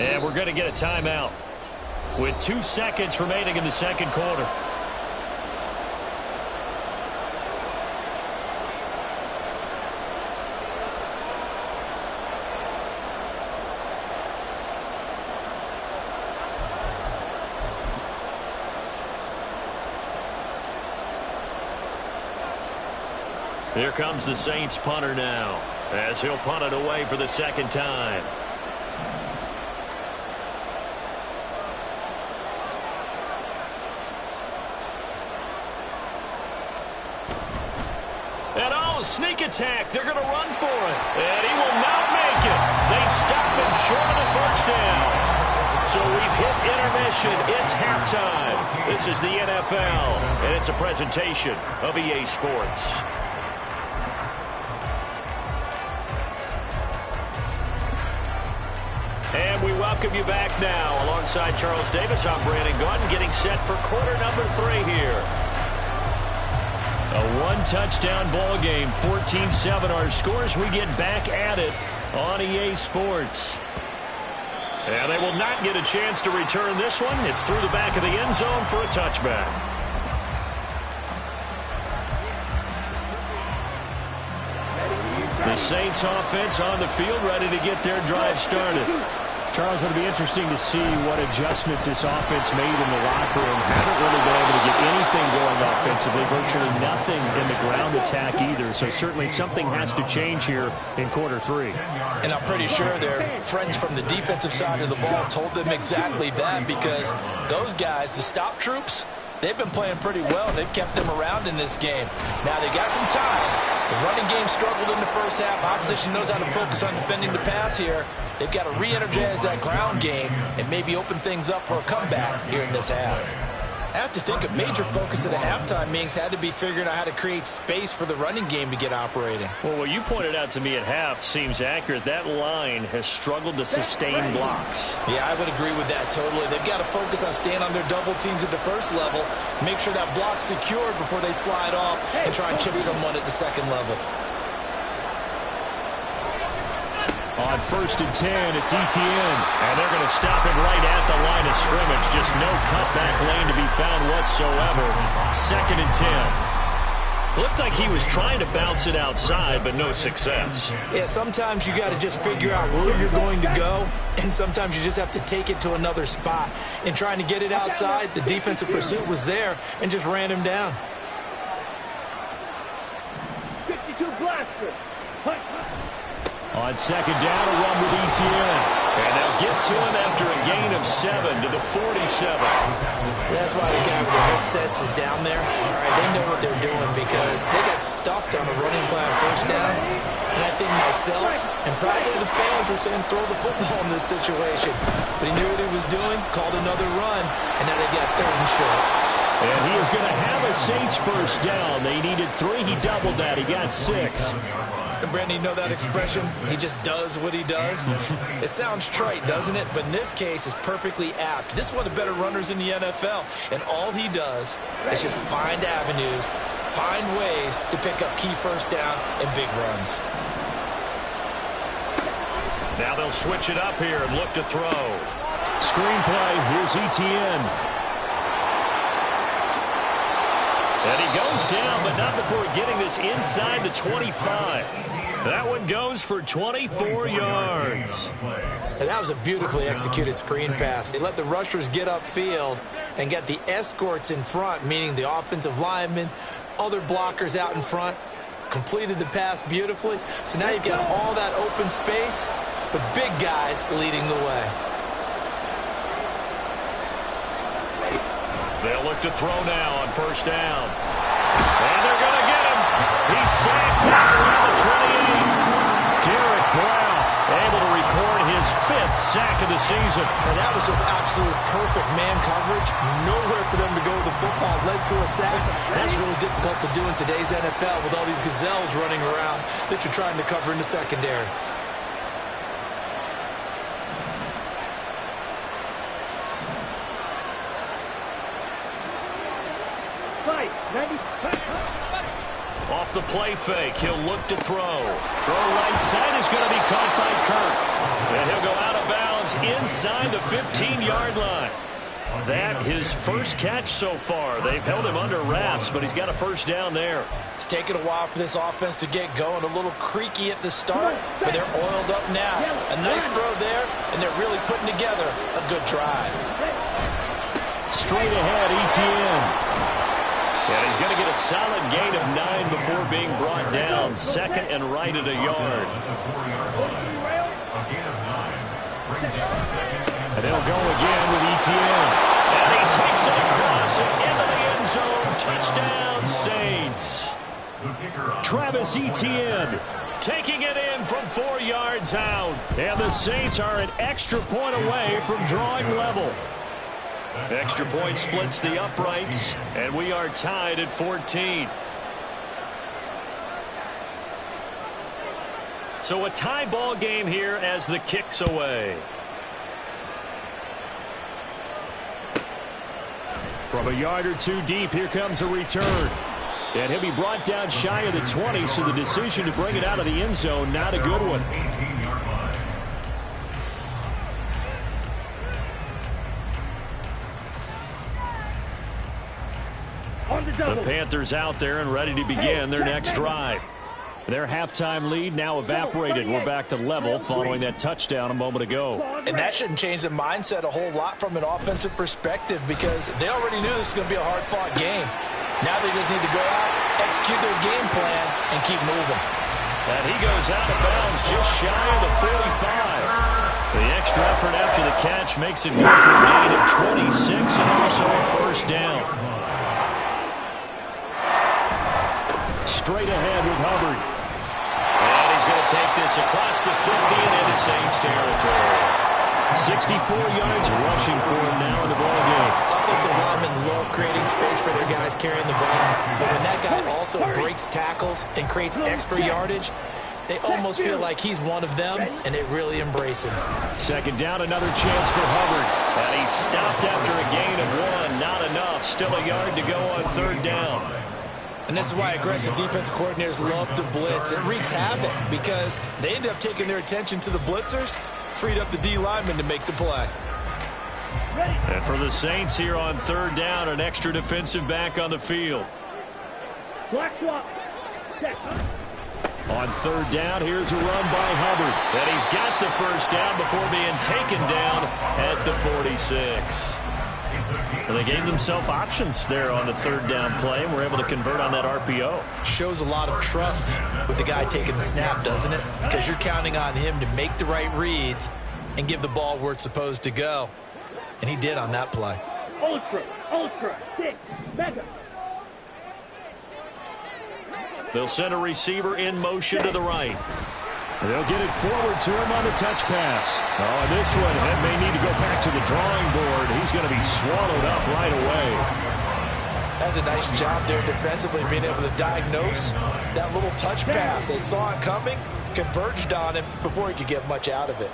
And we're going to get a timeout with 2 seconds remaining in the second quarter. Here comes the Saints punter now, as he'll punt it away for the second time. And sneak attack. They're going to run for it. And he will not make it. They stop him short of the first down. So we've hit intermission. It's halftime. This is the NFL, and it's a presentation of EA Sports. And we welcome you back now. Alongside Charles Davis, I'm Brandon Gaudin, getting set for quarter number 3 here. A one-touchdown ball game, 14-7 our scores. We get back at it on EA Sports. And they will not get a chance to return this one. It's through the back of the end zone for a touchback. The Saints offense on the field, ready to get their drive started. Charles, it'll be interesting to see what adjustments this offense made in the locker room. Haven't really been able to get anything going offensively, virtually nothing in the ground attack either. So certainly something has to change here in quarter 3. And I'm pretty sure their friends from the defensive side of the ball told them exactly that, because those guys, the stop troops, they've been playing pretty well. They've kept them around in this game. Now they got some time. The running game struggled in the first half. Opposition knows how to focus on defending the pass here. They've got to re-energize that ground game and maybe open things up for a comeback here in this half. I have to think a major focus of the halftime meetings had to be figuring out how to create space for the running game to get operating. Well, what you pointed out to me at half seems accurate. That line has struggled to sustain blocks. Yeah, I would agree with that totally. They've got to focus on staying on their double teams at the first level, make sure that block's secured before they slide off and try and chip someone at the second level. On 1st and 10, it's Etienne. And they're going to stop him right at the line of scrimmage. Just no cutback lane to be found whatsoever. 2nd and 10. Looked like he was trying to bounce it outside, but no success. Yeah, sometimes you got to just figure out where you're going to go, and sometimes you just have to take it to another spot. In trying to get it outside, the defensive pursuit was there and just ran him down. 52 blaster. On 2nd down, a run with Etienne. And they'll get to him after a gain of 7 to the 47. That's why the guy with the headsets is down there. All right, they know what they're doing because they got stuffed on a running play on first down. And I think myself and probably the fans were saying throw the football in this situation. But he knew what he was doing, called another run, and now they got 3rd and short. And he is going to have a Saints first down. They needed 3. He doubled that. He got 6. And Brandon, you know that expression? He just does what he does. It sounds trite, doesn't it? But in this case, it's perfectly apt. This is one of the better runners in the NFL. And all he does is just find avenues, find ways to pick up key first downs and big runs. Now they'll switch it up here and look to throw. Screenplay, here's Etienne. And he goes down, but not before getting this inside the 25. That one goes for 24 yards. And that was a beautifully executed screen pass. They let the rushers get upfield and get the escorts in front, meaning the offensive linemen, other blockers out in front, completed the pass beautifully. So now you've got all that open space with big guys leading the way. They'll look to throw now on first down. And they're going to get him. He's sacked back around the 28. Derek Brown able to record his 5th sack of the season. And that was just absolute perfect man coverage. Nowhere for them to go with the football. Led to a sack. That's really difficult to do in today's NFL with all these gazelles running around that you're trying to cover in the secondary. Off the play fake, he'll look to throw. Throw right side is going to be caught by Kirk. And he'll go out of bounds inside the 15-yard line. That his first catch so far. They've held him under wraps, but he's got a first down there. It's taken a while for this offense to get going. A little creaky at the start, but they're oiled up now. A nice throw there, and they're really putting together a good drive. Straight ahead, Etienne. And he's going to get a solid gain of 9 before being brought down. Second and right at a yard. And they'll go again with Etienne. And he takes it across and into the end zone. Touchdown, Saints. Travis Etienne taking it in from 4 yards out. And the Saints are an extra point away from drawing level. Extra point splits the uprights, and we are tied at 14. So a tie ball game here as the kick's away. From a yard or two deep, here comes a return. And he'll be brought down shy of the 20, so the decision to bring it out of the end zone, not a good one. The Panthers out there and ready to begin their next drive. Their halftime lead now evaporated. We're back to level following that touchdown a moment ago. And that shouldn't change the mindset a whole lot from an offensive perspective because they already knew this was going to be a hard-fought game. Now they just need to go out, execute their game plan, and keep moving. And he goes out of bounds just shy of the 45. The extra effort after the catch makes it good for a gain of 26 and also a first down. Straight ahead with Hubbard. And he's going to take this across the 50 and into Saints territory. 64 yards rushing for him now in the ballgame. Offensive linemen love creating space for their guys carrying the ball. But when that guy also breaks tackles and creates extra yardage, they almost feel like he's one of them, and they really embrace him. Second down, another chance for Hubbard. And he stopped after a gain of 1. Not enough. Still a yard to go on third down. And this is why aggressive defensive coordinators love to blitz. It wreaks havoc because they end up taking their attention to the blitzers, freed up the D lineman to make the play. And for the Saints here on third down, an extra defensive back on the field. On third down, here's a run by Hubbard. And he's got the first down before being taken down at the 46. Well, they gave themselves options there on the third down play and were able to convert on that RPO. Shows a lot of trust with the guy taking the snap, doesn't it? Because you're counting on him to make the right reads and give the ball where it's supposed to go. And he did on that play. Ultra, 6, mega. They'll send a receiver in motion to the right. They'll get it forward to him on the touch pass. Oh, and this one may need to go back to the drawing board. He's going to be swallowed up right away. That's a nice job there defensively, being able to diagnose that little touch pass. They saw it coming, converged on him before he could get much out of it.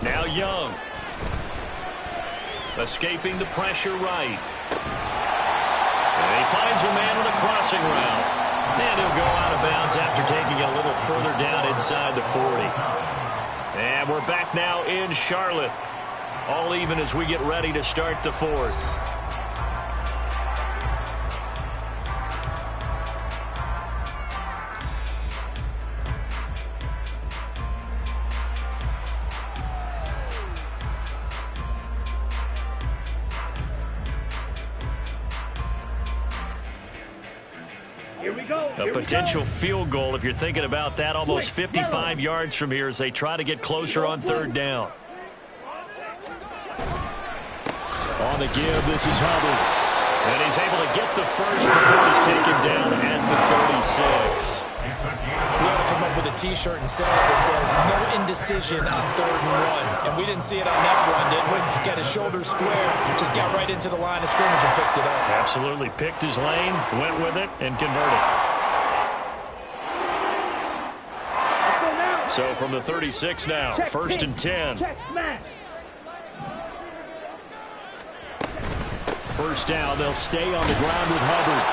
Now Young. Escaping the pressure right. And he finds a man on a crossing route. And he'll go out of bounds after taking it a little further down inside the 40. And we're back now in Charlotte. All even as we get ready to start the fourth. A potential field goal, if you're thinking about that, almost 55 yards from here as they try to get closer on third down. On the give, this is Hubbard. And he's able to get the first before he's taken down at the 36. We ought to come up with a T-shirt and sell it that says, no indecision on 3rd and 1. And we didn't see it on that run, did we? Got his shoulder square, just got right into the line of scrimmage and picked it up. Absolutely. Picked his lane, went with it, and converted. So from the 36 now, 1st and 10. First down, they'll stay on the ground with Hubbard.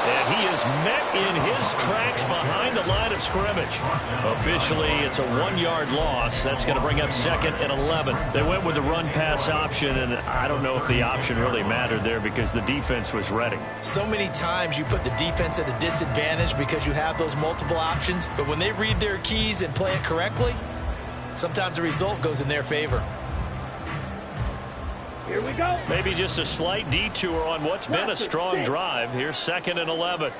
And he is met in his tracks behind the line of scrimmage. Officially, it's a 1-yard loss. That's going to bring up 2nd and 11. They went with the run-pass option, and I don't know if the option really mattered there because the defense was ready. So many times you put the defense at a disadvantage because you have those multiple options, but when they read their keys and play it correctly, sometimes the result goes in their favor. Here we go. Maybe just a slight detour on what's been a strong drive. Here's 2nd and 11.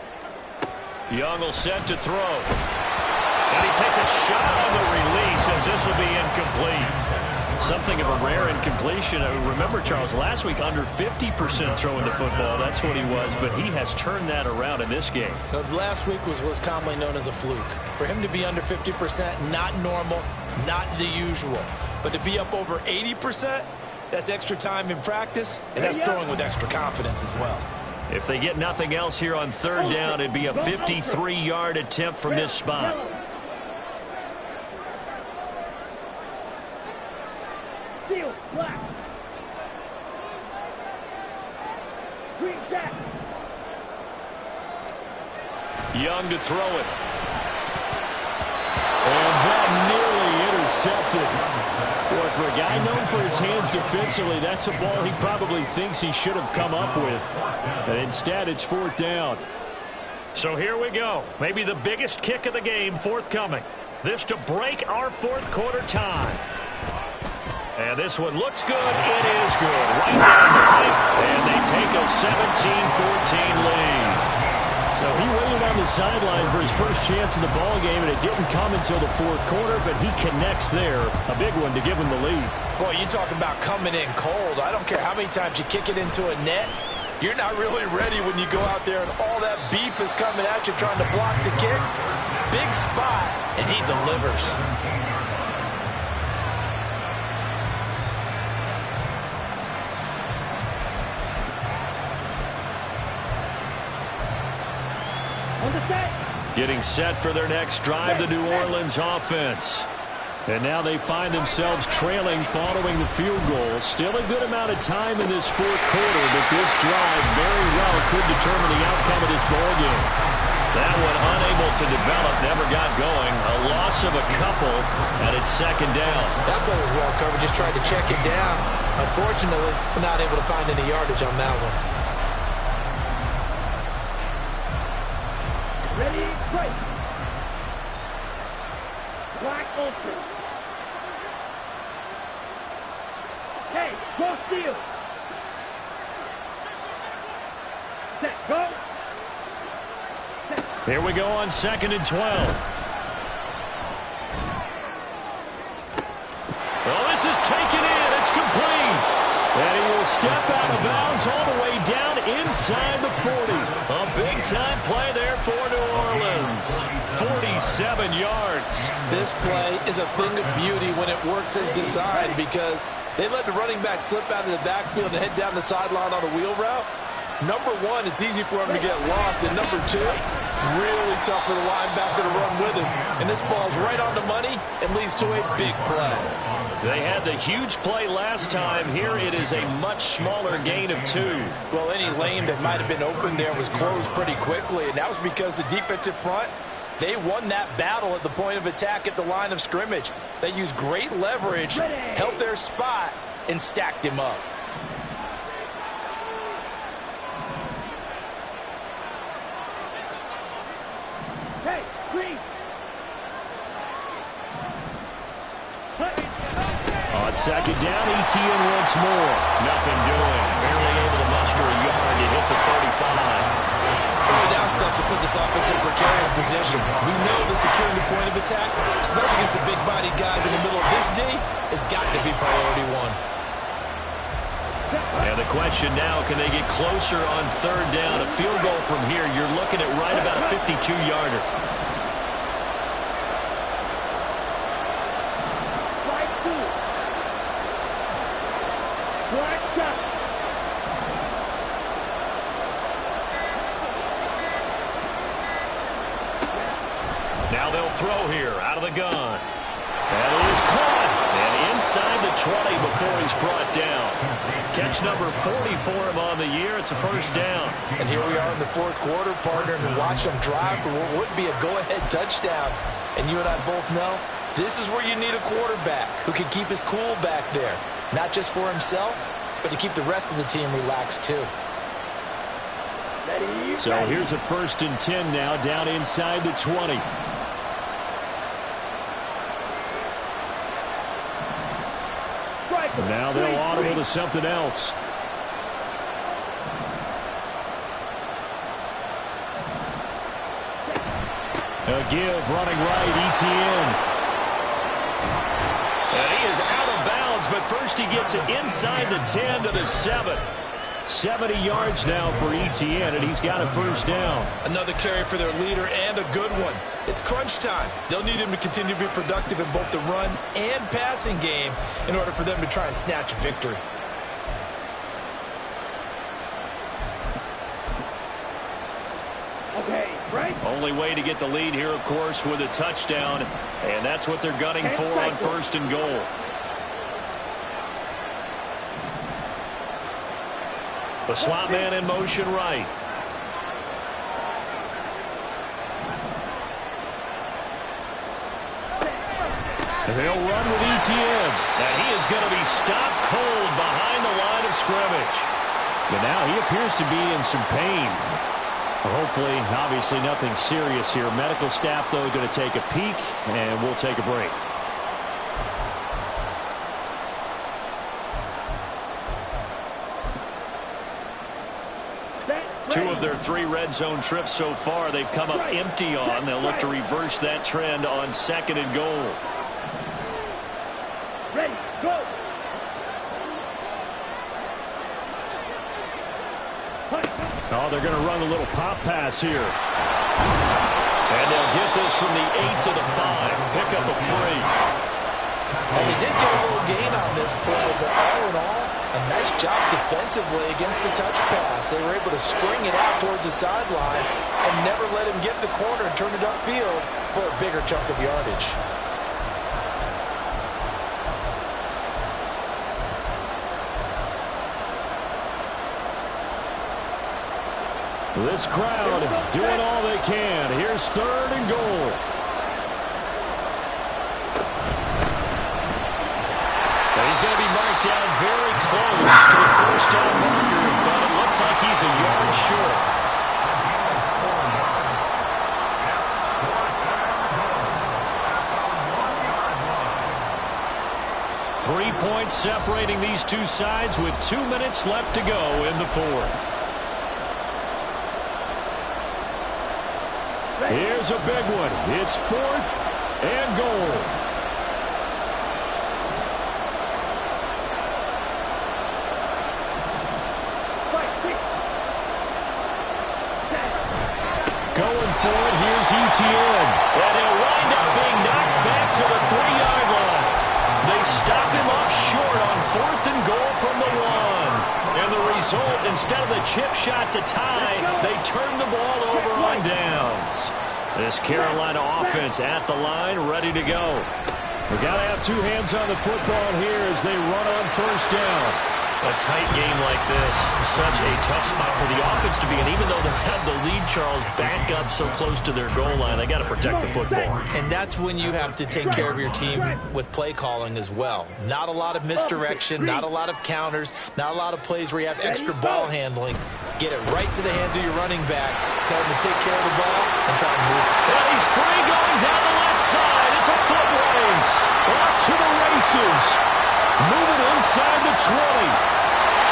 Young will set to throw. And he takes a shot on the release as this will be incomplete. Something of a rare incompletion. Remember, Charles, last week under 50% throwing the football. That's what he was, but he has turned that around in this game. Last week was commonly known as a fluke. For him to be under 50%, not normal, not the usual. But to be up over 80%, that's extra time in practice, and that's throwing with extra confidence as well. If they get nothing else here on 3rd down, it'd be a 53-yard attempt from this spot. Steal, black. Green jack. Young to throw it. And that nearly intercepted. Boy, for a guy known for his hands defensively, that's a ball he probably thinks he should have come up with. And instead, it's 4th down. So here we go. Maybe the biggest kick of the game forthcoming. This to break our 4th quarter tie. And this one looks good. It is good. Right down the plate. And they take a 17-14 lead. So he waited on the sideline for his first chance in the ball game, and it didn't come until the 4th quarter, but he connects there. A big one to give him the lead. Boy, you talk about coming in cold. I don't care how many times you kick it into a net. You're not really ready when you go out there and all that beef is coming at you trying to block the kick. Big spot, and he delivers. Getting set for their next drive, the New Orleans offense. And now they find themselves trailing following the field goal. Still a good amount of time in this 4th quarter, but this drive very well could determine the outcome of this ball game. That one unable to develop, never got going. A loss of a couple, and it's 2nd down. That play was well covered, just tried to check it down. Unfortunately, we're not able to find any yardage on that one. Ready, break. Black ultra. Hey, go steal. Set, go. Set. Here we go on 2nd and 12. Well, this is taken in. It's complete. And he will step out of bounds all the way down inside the 40. A big-time play there for New Orleans. 47 yards. This play is a thing of beauty when it works as designed because they let the running back slip out of the backfield and head down the sideline on a wheel route. Number one, it's easy for him to get lost. And number two, really tough for the linebacker to run with him. And this ball's right on the money and leads to a big play. They had the huge play last time. Here it is a much smaller gain of 2. Well, any lane that might have been open there was closed pretty quickly, and that was because the defensive front, they won that battle at the point of attack at the line of scrimmage. They used great leverage, held their spot, and stacked him up. Hey, green. On 2nd down, ETN once more. Nothing doing. Barely able to muster a yard to hit the 35. Early down stuff to put this offense in a precarious position. We know the securing the point of attack, especially against the big-bodied guys in the middle of this D, has got to be priority one. And the question now, can they get closer on 3rd down? A field goal from here, you're looking at right about a 52-yarder. Now they'll throw here out of the gun. That is caught. And inside the 20 before he's brought down. Catch number 40 for him on the year. It's a first down. And here we are in the fourth quarter, partner, and watch them drive for what would be a go-ahead touchdown. And you and I both know this is where you need a quarterback who can keep his cool back there, not just for himself, but to keep the rest of the team relaxed too. So here's a 1st and 10 now, down inside the 20. Now they'll audible to something else. A give, running right, Etienne. And he is out of bounds, but first he gets it inside the 10 to the 7. 70 yards now for Etienne, and he's got a first down. Another carry for their leader, and a good one. It's crunch time. They'll need him to continue to be productive in both the run and passing game in order for them to try and snatch a victory. Okay, right. Only way to get the lead here, of course, with a touchdown, and that's what they're gunning for on 1st and goal. The slot man in motion right. They'll run with Etienne. And he is going to be stopped cold behind the line of scrimmage. But now he appears to be in some pain. Hopefully, obviously nothing serious here. Medical staff, though, going to take a peek, and we'll take a break. Two of their 3 red zone trips so far they've come up empty on. They'll look to reverse that trend on 2nd and goal. Ready, go. Oh, they're going to run a little pop pass here. And they'll get this from the 8 to the 5. Pick up a 3. And they did get a little gain on this play, but all in all, a nice job defensively against the touch pass. They were able to string it out towards the sideline and never let him get the corner and turn it upfield for a bigger chunk of yardage. This crowd doing all they can. Here's 3rd and goal. He's going to be marked down very close to the first down marker, but it looks like he's a yard short. Three points separating these two sides with 2 minutes left to go in the 4th. Here's a big one. It's 4th and goal. Going for it, here's Etienne. And he'll wind up being knocked back to the 3-yard line. They stop him off short on 4th and goal from the 1. And the result, instead of the chip shot to tie, they turn the ball over on downs. This Carolina offense at the line, ready to go. We've got to have 2 hands on the football here as they run on 1st down. A tight game like this, such a tough spot for the offense to be in. Even though they have the lead, Charles, back up so close to their goal line, they got to protect the football. And that's when you have to take care of your team with play calling as well. Not a lot of misdirection, not a lot of counters, not a lot of plays where you have extra ball handling. Get it right to the hands of your running back. Tell him to take care of the ball and try and move. And he's free going down the left side. It's a foot race. Off to the races. Moving inside the 20.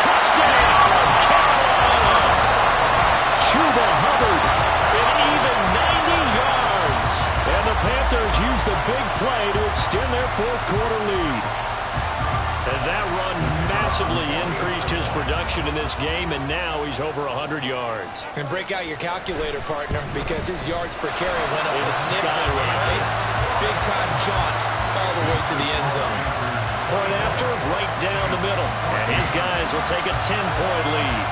Touchdown, Carolina. Chuba Hubbard, an even 90 yards. And the Panthers use the big play to extend their 4th quarter lead. And that run massively increased his production in this game, and now he's over 100 yards. And break out your calculator, partner, because his yards per carry went up significantly, right? Big-time jaunt all the way to the end zone. Point after, right down the middle. And his guys will take a 10-point lead.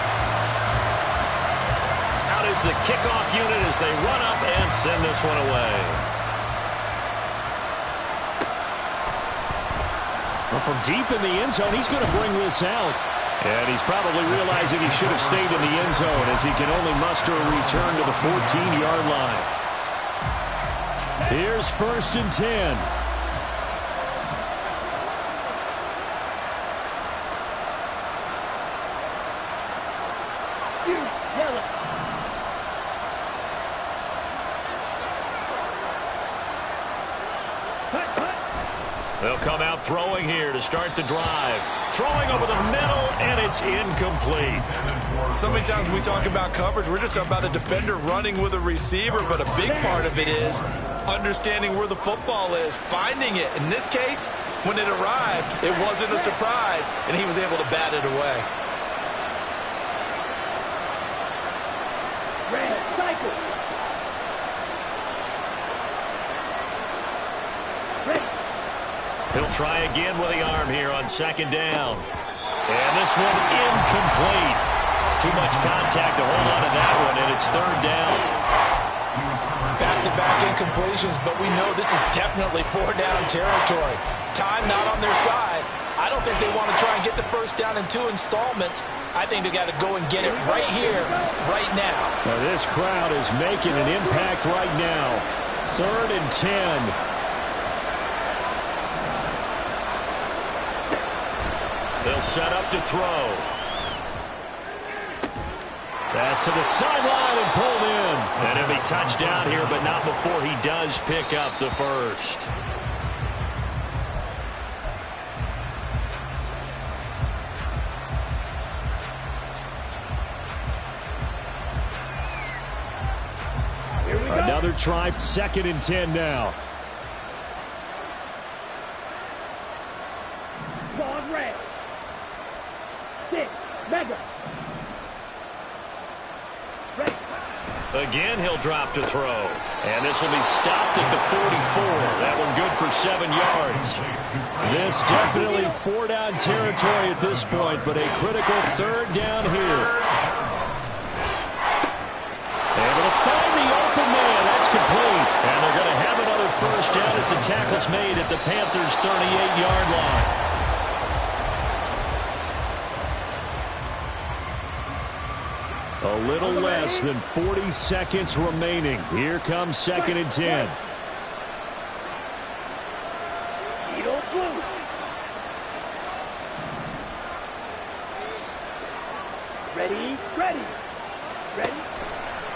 Out is the kickoff unit as they run up and send this one away. Well, from deep in the end zone, he's going to bring this out. And he's probably realizing he should have stayed in the end zone as he can only muster a return to the 14-yard line. Here's 1st and 10. They'll come out throwing here to start the drive. Throwing over the middle, and it's incomplete. So many times when we talk about coverage, we're just about a defender running with a receiver, but a big part of it is understanding where the football is, finding it. In this case, when it arrived, it wasn't a surprise, and he was able to bat it away. Red, cycle. Ready. He'll try again with the arm here on 2nd down. And this one incomplete. Too much contact to hold on to that one, and it's 3rd down. Back-to-back incompletions, but we know this is definitely 4-down territory. Time not on their side. I don't think they want to try and get the 1st down in 2 installments. I think they got to go and get it right here, right now. Now this crowd is making an impact right now. 3rd and 10. They'll set up to throw. Pass to the sideline and pulled in. And it'll be touchdown here, but not before he does pick up the 1st. Another try, 2nd and 10 now. Ball red. 6, mega. Ready. Again, he'll drop to throw. And this will be stopped at the 44. That one good for 7 yards. This definitely 4-down territory at this point, but a critical 3rd down here. Able to find the open man. That's complete. And they're going to have another 1st down as the tackle's made at the Panthers' 38-yard line. A little less than 40 seconds remaining. Here comes 2nd and 10. Ready, ready, ready.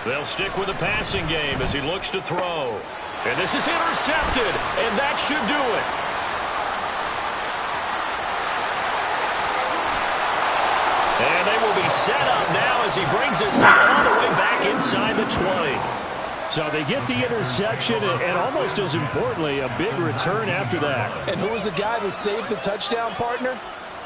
They'll stick with the passing game as he looks to throw. And this is intercepted, and that should do it. And they will be set up now as he brings this all the way back inside the 20. So they get the interception, and almost as importantly, a big return after that. And who was the guy that saved the touchdown, partner?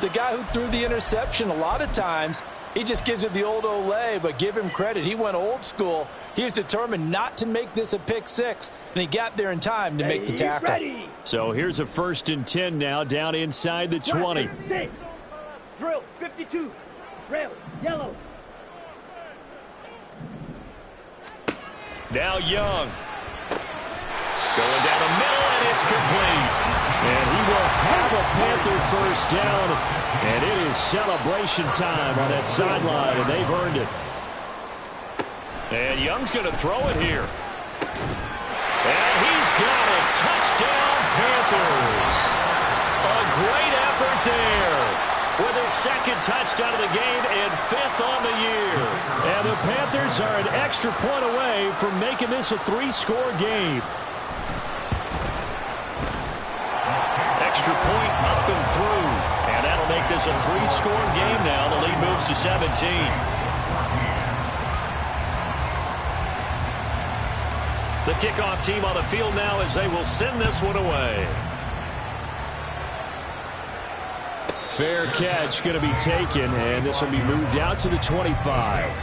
The guy who threw the interception. A lot of times, he just gives it the old Olay, but give him credit. He went old school. He was determined not to make this a pick 6, and he got there in time to make the tackle. Ready. So here's a 1st and 10 now, down inside the 20. 6. Drill, 52. Rail, yellow. Now Young. Going down the middle, and it's complete. And he will have a Panther 1st down, and it is celebration time on that sideline, and they've earned it. And Young's going to throw it here. And he's got it. Touchdown, Panthers. A great effort there. With his 2nd touchdown of the game and 5th on the year. And the Panthers are an extra point away from making this a 3-score game. Extra point up and through. And that'll make this a 3-score game now. The lead moves to 17. The kickoff team on the field now as they will send this one away. Fair catch going to be taken, and this will be moved out to the 25.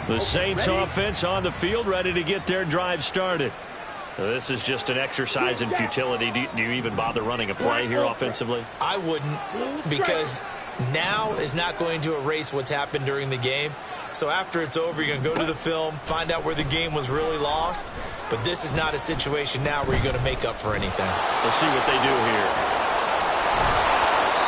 The Saints offense on the field, ready to get their drive started. This is just an exercise in futility. Do you even bother running a play here offensively? I wouldn't, because now is not going to erase what's happened during the game. So after it's over, you're going to go to the film, find out where the game was really lost. But this is not a situation now where you're going to make up for anything. We'll see what they do here.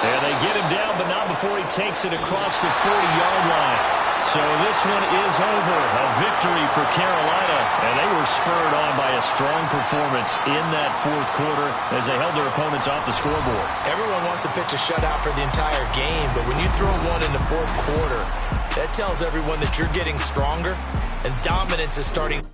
And they get him down, but not before he takes it across the 40-yard line. So this one is over. A victory for Carolina. And they were spurred on by a strong performance in that fourth quarter as they held their opponents off the scoreboard. Everyone wants to pitch a shutout for the entire game, but when you throw one in the fourth quarter, that tells everyone that you're getting stronger and dominance is starting.